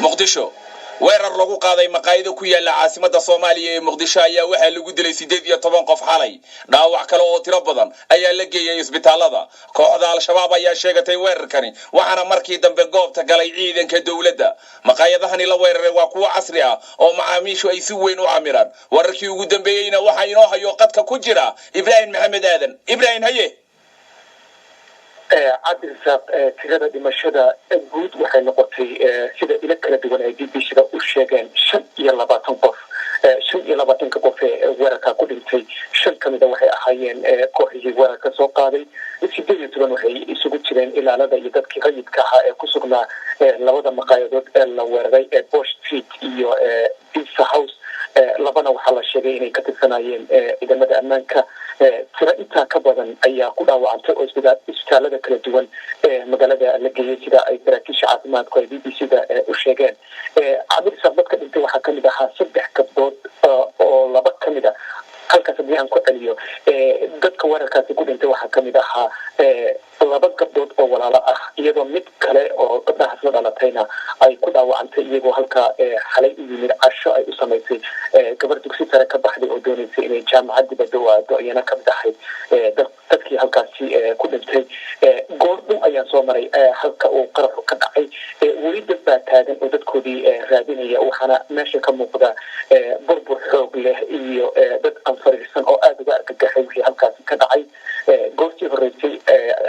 muqdisho weerar lagu qaaday maqaayado ku yaala caasimadda Soomaaliya ee Muqdisho ayaa waxa lagu dilay 18 qof xalay dhaawac kale oo tiro badan ayaa la geeyay isbitaalada kooxda al-shabaab ayaa sheegatay weerarkani waxaana markii dambe goobta galay ciidanka dawladda maqaayadahani la weeraray waa kuwa casri ah oo macaamiishu ay si weyn u camiraan wararkii ugu dambeeyayna waxa inoo hayo qadka ku jira Ibrahim Maxamed Aadan Ibrahim haye عبد الرزاق تجد دمشق جود وحين نقطي سيدا إلى كلا دوان أي بي سيدا وشيغان شن يلا باتن قف شن يلا باتن قف ورقة كل شيء شن كم إذا وحي أحيان كوحي ورقة سوقاري سيدا يتبان وحي سوق ترين إلى هذا يدك كغيد كها كسرنا لوضع مقايدات الورقة بوش تريت إيو بيس هاوس labana waxa la sheegay inay ka tirsanayeen ciidamada ammaanka tira inta ka badan ayaa ku dhaawacantay oo isbitaalada kala duwan magaalada la geeyay sida ay saraakiisha caafimaadku ay BBC-da u sheegeen cabir sababka dhintay waxa kamid ahaa 3 gabdhood oo laba kamid ah halkaas hadii aan ku celiyo dadka weerarkaasi ku dhintay waxa kamid ahaa laba gabdhood oo walaalo ah iyadoo mid kale oo gabdhahaas la dhalatayna ay ku dhaawacantay iyagoo halka xalay u yimid casho ay u samaysay gabar dugsi sare ka baxday oo doonaysay inay jaamacad dibadda waado ayana kamid ahayd dadkii halkaasi ku dhintay goordhow ayaa soo maray halka uu qaraxu ka dhacay weli dad baa taagan oo dadkoodii raadinaya waxaana meesha ka muuqda burbur xoog leh iyo dad anfariirsan oo aad uga argagaxay wixii halkaasi ka dhacay goortii horeysay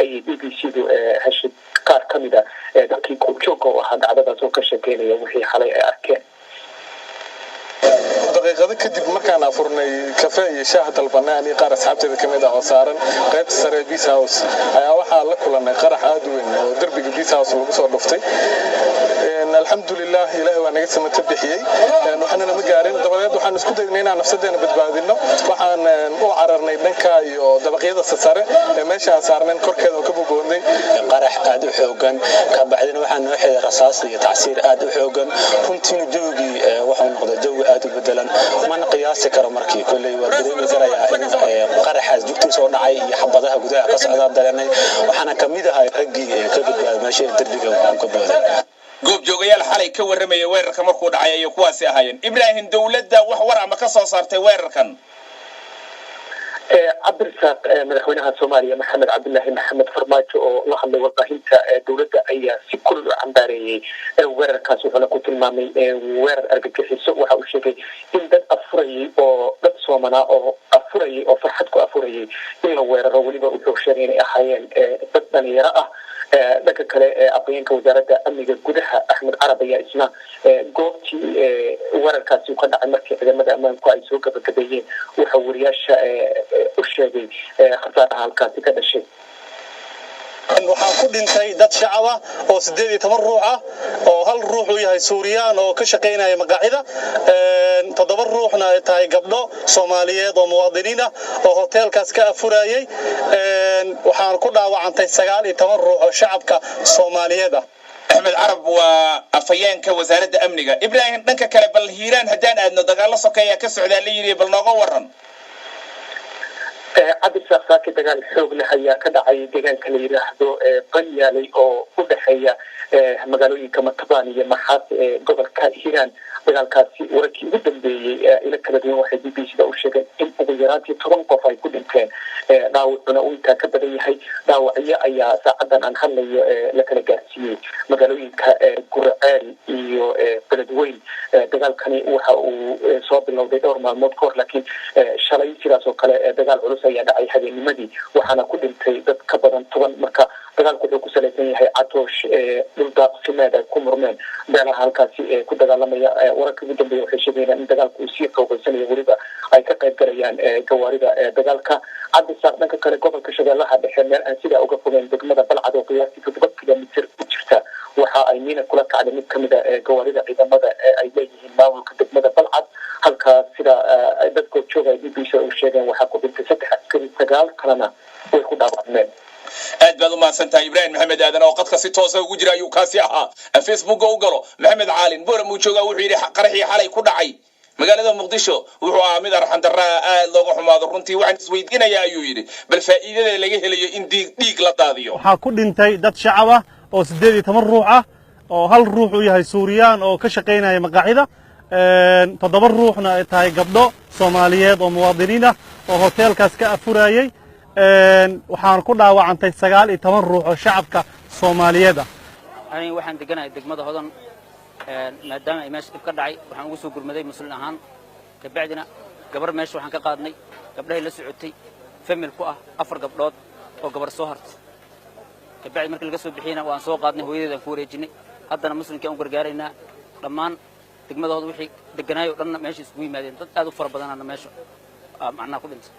ay BBC-du heshay qaar kamid ah dadkii goobjooga oo ahaa dhacdadaas oo ka sheekeynaya wixii xalay ay arkeen daqiiqado kadib markaan afurnay kafe iyo shaah dalbanay qaar asxaabteeda kamid ah oo saaran qaybta sare Beach House ayaa waxaa la kulanay qarax aad u weyn oo darbiga Beach House lagu soo dhuftay alxamdulillah ilaahay waa naga samata bixiyay waxaana ma gaarin dabadeed waxaan isku daynay inaan nafsadeena badbaadino waxaan u cararnay dhanka iyo dabaqyada sare ee meesha aan saarnay korkeeda oo ka boqoonay qarax aad u xoogan ka bacdina waxaan noo xidhay rasaas iyo tacsiir aad u xoogan runtii joogii waxaan noqday jawi aad u bedelan man qiyaasi karo markii kulay waa dareemi karaya qaraxaas dugtii soo dhacay iyo xabadaha gudaha ka socda dareemay waxaana kamid ahay raggii ka badbaaday meesha darbiga ku booday goob joogayaal xalay ka waramay weerarka markuu dhacay ay kuwaasi ahaayeen Ibrahim dawladda wax war ama ka soo saartay weerarkan عبد الرزاق مدحوينها الصومالية محمد عبد الله محمد فرماجو وحمد وقاهنتا دولة أي في كل عمباري وير كاسو هنا كنت المامي وير أرجعكيسو وحوشيكي إن دد أفري أو دد صومنا أو أفري أو فرحتكو أفري إن وير رولي بوجوشين أحيان دد نيرة dadka kale aqoonka wasaaradda amniga gudaha Ahmed Arabiya isna goobtii wararkaasi ka dhacay markii ciidamada ammaanku ay soo gabagabeeyeen waxa wariyaasha u sheegay khasaaraha halkaasi ka dhashay waxaa ku dhintay dad shacab ah oo 18 ruux ah oo hal ruux uu yahay Suuriyaan oo ka shaqeynaya maqaayada 7 ruuxna ay tahay gabdho Soomaaliyeed oo muwaadiniin ah oo hotelkaas ka afurayay waxaan ku dhaawacantay 19 ruux oo shacabka Soomaaliyeed ah Ahmed Arab waa afayeenka wasaaradda amniga Ibrahim dhanka kale bal hiiraan hadaan aadno dagaal sokeeya ka socda la yiri bal nooga waran عبد الرزاق دغال xoog leh ayaa ka dhacay deegaanka la yiraahdo Qanyaalay oo u dhaxeeya magaalooyinka Matabaan iyo Maxaas ee gobolka Hiiraan dagaalkaasi warkii ugu dambeeyay ila kala duwan waxay BBC-da u sheegeen in ugu yaraantii 10 qof ay ku dhinteen dhaawacuna uu inta ka badan yahay dhaawacyo ayaa saacadan aan hadlayo la kala gaarsiiyay magaalooyinka Gurceel iyo Beledweyne dagaalkani waxa uu soo bilowday dhowr maalmood ka hor laakiin shalay sidaas oo kale dagaal culus ayaa dhacay habeennimadii waxaana ku dhintay dad ka badan 10 marka dagaalku wuxuu ku saleysan yahay catoosh dhul daaqsimeed ku murmeen beelaha halkaasi ku dagaalamaya wararka ugu dambeeyay waxay sheegayaan in dagaalku uu sii xoogaysanayo waliba ay ka qayb galayaan gawaarida dagaalka Cabdi Saaq dhanka kale gobolka Shabeellaha Dhexe meel aan sida uga fogeen degmada Balcad oo qiyaastii 7 kiiloomitir u jirta waxa ay miina kula kacday mid kamid ah gawaarida ciidamada ay leeyihiin maamulka degmada Balcad halka sida dadku joogay BBC oo sheegeen waxa ku dhintay 3 askari 9 kalena way ku dhaawacmeen aad baad u mahadsantahay Ibrahim Maxamed Aadan oo qadka si toos ah ugu jira ayuu kaasi ahaa Facebook u galo Maxamed Caalin boora muu joogaa wuxuu yiri qaraxii xalay ku dhacay magaalada Muqdisho wuxuu ahaa mid arxan darraa aad looga xumaado runtii waxaan isweydiinayaa ayuu yiri bal faa'iidada laga helayo in dhiig la daadiyo waxa ku dhintay dad shacab ah oo 18 ruux ah oo hal ruux uu yahay Suuriyaan oo ka shaqeynaya maqaaxida 7 ruuxna ay tahay gabdho Soomaaliyeed oo muwaadiniin ah oo hoteelkaas ka afurayay waxaan ku dhaawacantay 19 ruux oo shacabka Soomaaliyeed ah aniga waxaan deganahay degmada Hodan maadaama ay meesha dib ka dhacay waxaan ugu soo gurmaday muslim ahaan kabacdina gabar meesha waxaan ka qaadnay gabdhahay la socotay family ku ah 4 gabdhood oo gabar soo hartay kabacdi markii laga soo bixiyana waan soo qaadnay hooyadeed aan ku wareejinay haddana muslimkii aan gargaaraynaa dhammaan degmadooda wixii deganaayo dhanna meesha isugu yimaadeen dad aad u fara badanana meesha macnaha ku dhintay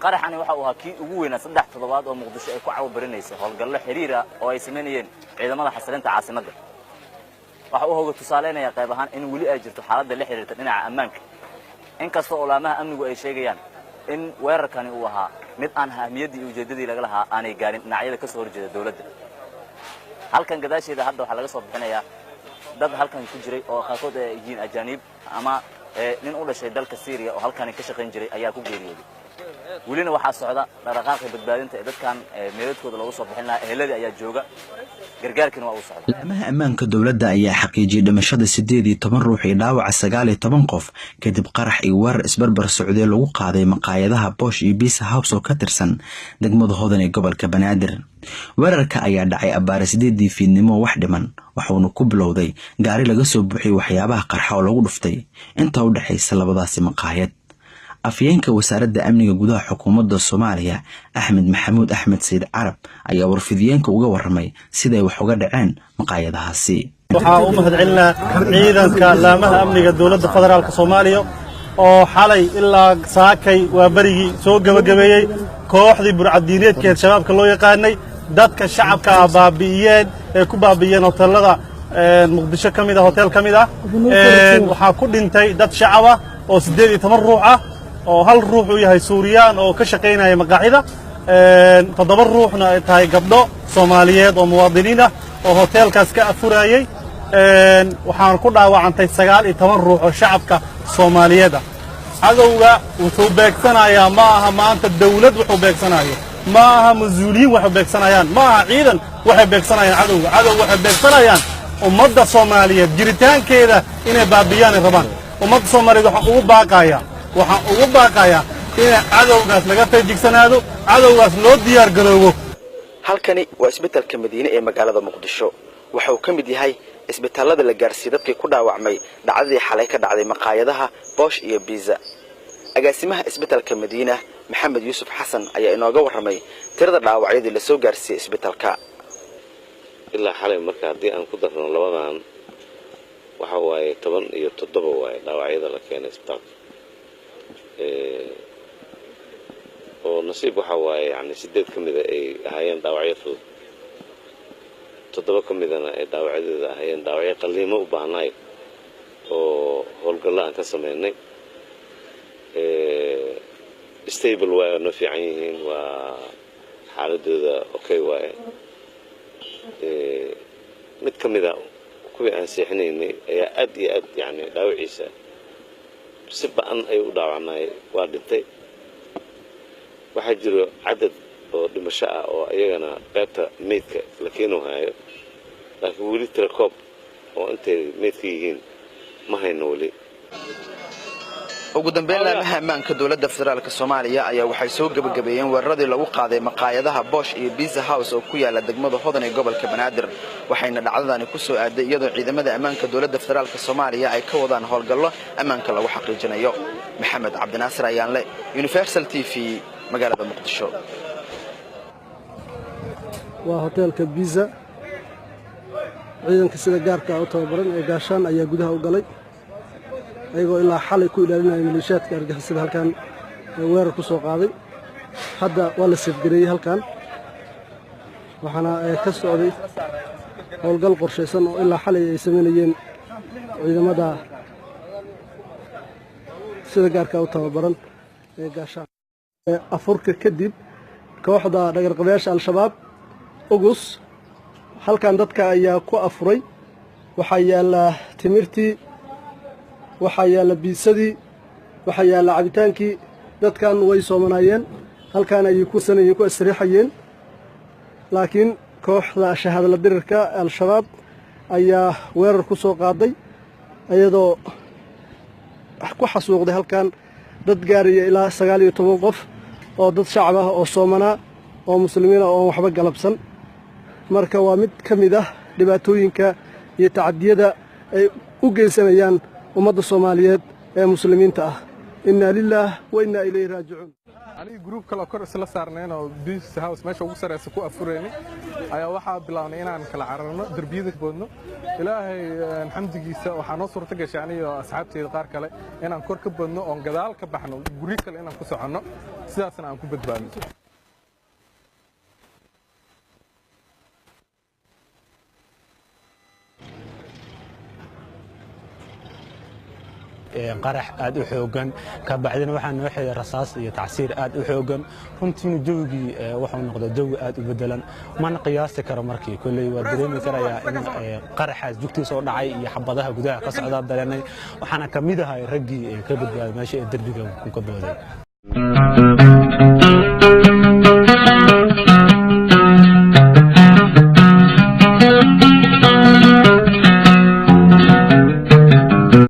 qaraxani waxa uu ahaa kii ugu weynaa 3 toddobaad oo Muqdisho ay ku cawabrinayso howlgallo xiriira oo ay sameeyeen ciidamada xasilinta caasimadda waxa uu hooga tusaaleynaya qayb ahaan in wali ay jirto xaaladda la xiriirta dhinaca ammaanka inkastoo olaamaha amnigu ay sheegayaan in weerarkani uu ahaa mid aan ahmiyadii iyo ujeedadii laga lahaa aanay gaarin dhinacyada ka soo horjeeda dawladda halkan gadaasheeda hadda waxa laga soo bixinayaa dad halkan ku jiray oo qaarkood ay yihiin ajaanib ama nin u dhashay dalka Syria oo halkan ka shaqeyn jiray ayaa ku geeriyooday ولينا waxaa socda dhaqdhaqaaq badbaadinta ee dadkan meedadkooda lagu soo bixin lahaa ehelada ayaa jooga gargaarkina waa u socda laamaha ammaanka dawladda ayaa xaqiijiyay dhimashada 18 ruux iyo dhaawaca 19 qof kadib qarax iyo weerar isbarbar socday lagu qaaday maqaayadaha Bosch iyo Pizza House oo ka tirsan degmada Hodan ee gobolka Banaadir weerarka ayaa dhacay abaar 8 fiidnimo wax dhiman waxaanu ku bilowday gaari laga soo buuxiyay waxyaabaha qarxa oo lagu dhuftay inta u dhaxaysa labadaasi maqaayad afyeenka wasaaradda amniga gudaha xukuumadda Soomaaliya Axmed Maxamuud Axmed Said Carab ayaa warfidiyeenka uga warramay sida ay wax uga dhaceen maqaayadahaasi waxaa u mahadcelinaa ciidanka laamaha amniga dawladda federaalka Soomaaliya oo xalay ilaa saakay waa barigii soo gabagabeeyay kooxdii burcadiineedka shabaabka loo yaqaanay dadka shacabka baabi'iyeen ee ku baabi'iyeen hoteelada Muqdisho kamid ah hotel kamid ah waxaa ku dhintay dad shacab ah oo 18 ruux ah oo hal ruux uu yahay Suuriyaan oo ka shaqeynaya maqaaxida 7 ruuxna ay tahay gabdho Soomaaliyeed oo muwaadiniin ah oo hoteelkaas ka afurayay waxaan ku dhaawacantay 19 ruux oo shacabka Soomaaliyeed ah cadawga wuxuu beegsanayaa ma aha maanta dawlad wuxuu beegsanayo ma aha mas'uuliyiin waxay beegsanayaan ma aha ciidan waxay beegsanayaan cadawga waxay beegsanayaan ummadda Soomaaliyeed jiritaankeeda inay baabiyaan rabaan ummadda Soomaaliyeed waxa ugu baaqaya in cadawgaas laga feejigsanaado cadawgaas loo diyaar garoobo halkani waa isbitaalka Madiina ee magaalada Muqdisho waxa uu kamid yahay isbitaalada la gaarsiiyay dadkii ku dhaawacmay dhacdadii xalay ka dhacday maqaayadaha Bosch iyo Pizza agaasimaha isbitaalka Madiina Maxamed Yuusuf Xasan ayaa inooga warramay tirada dhaawacyadii la soo gaarsiiyay isbitaalka ilaa xalay marka hadii aan ku darno labadan waxa waaye 17 waaye dhaawacyada la keenay isbitaalka oo nasiib waxa waaye yani 8 kamid ay ahaayeen dhaawacyo fudud 7 kamidana ay dhaawacyada ahaayeen dhaawacyo qaliimo u baahnay oo howlgallo aan ka sameynay stable waa no fiican yihiin waa xaaladooda okay waaye mid kamida kuwii aan seexinaynay ayaa aad iyo aad yani dhaawaciisa si baan ay u dhaawacnay waa dhintay waxa jiro cadad oo dhimasho ah oo ayagana qaybta meedka la keenayo laakiin weli tira koob oo intay meedka yihiin ma hayno weli ugu dambeyn laamaha ammaanka dawladda federaalka Soomaaliya ayaa waxay soo gabagabeeyeen weeraradii lagu qaaday maqaayadaha Bosch iyo Pizza House oo ku yaala degmada Hodan ee gobolka Banaadir waxayna dhacdadani ku soo aaday iyadoo ciidamada ammaanka dawladda federaalka Soomaaliya ay ka wadaan howlgallo ammaanka lagu xaqiijinayo Maxamed Cabdinaasir Ayaanle Universal TV magaalada Muqdisho waa hotelka Pizza ciidanka sida gaarka ah u tababaran ee gaashaan ayaa gudaha u galay ayagoo ilaa xalay ku ilaalinaya maleeshiyaadka argagixisada halkan weerar ku soo qaaday hadda waa la safgareeyay halkan waxaana ka socday howlgal qorshaysan oo ilaa xalay ay sameynayeen ciidamada sida gaarka u tababaran ee gaashaan afurka kadib kooxda dhagarqabayaasha al-shabaab ugus halkan dadka ayaa ku afuray waxaa yaala timirtii waxaa yaala biisadii waxaa yaala cabitaankii dadkan way soomanayeen halkan ayay ku astariixayeen laakiin kooxda shahaadala dirirka al-shabaab ayaa weerar ku soo qaaday iyadoo ku xasuuqday halkan dad gaaraya ilaa 19 qof oo dad shacab ah oo Soomaaliya oo muslimiin ah oo waxba galabsan marka waa mid ka mid ah dhibaatooyinka iyo tacadiyada ay u geysanayaan ummadda Soomaaliyeed ee muslimiinta ah inna lillahi wa inna ilayhi raaji'uun aniga group kale kor isla saarneen oo Beach House meesha ugu sareysa ku afureeni ayaa waxa bilawnay inaan kala cararno darbiyada boodno ilaahay xamdigiisa waxa noo suurta gashay aniga asxaabteeda qaar kale inaan kor ka boodno oo gadaal ka baxno guri kale inaan ku socono sidaasna aan ku badbaadno qarax aad u xoogan ka bacdina waxaa noo xidhay rasaas iyo tacsiir aad u xoogan runtiina jawgii wuxuu noqday jawi aad u bedelan mana qiyaasi karo markii kolley waa dareemi karayaa in qaraxaas jugtiisa oo dhacay iyo xabadaha gudaha ka socda dareennay waxaana ka mid ahay raggii ka badbaaday meesha ee derbiga ku ka booday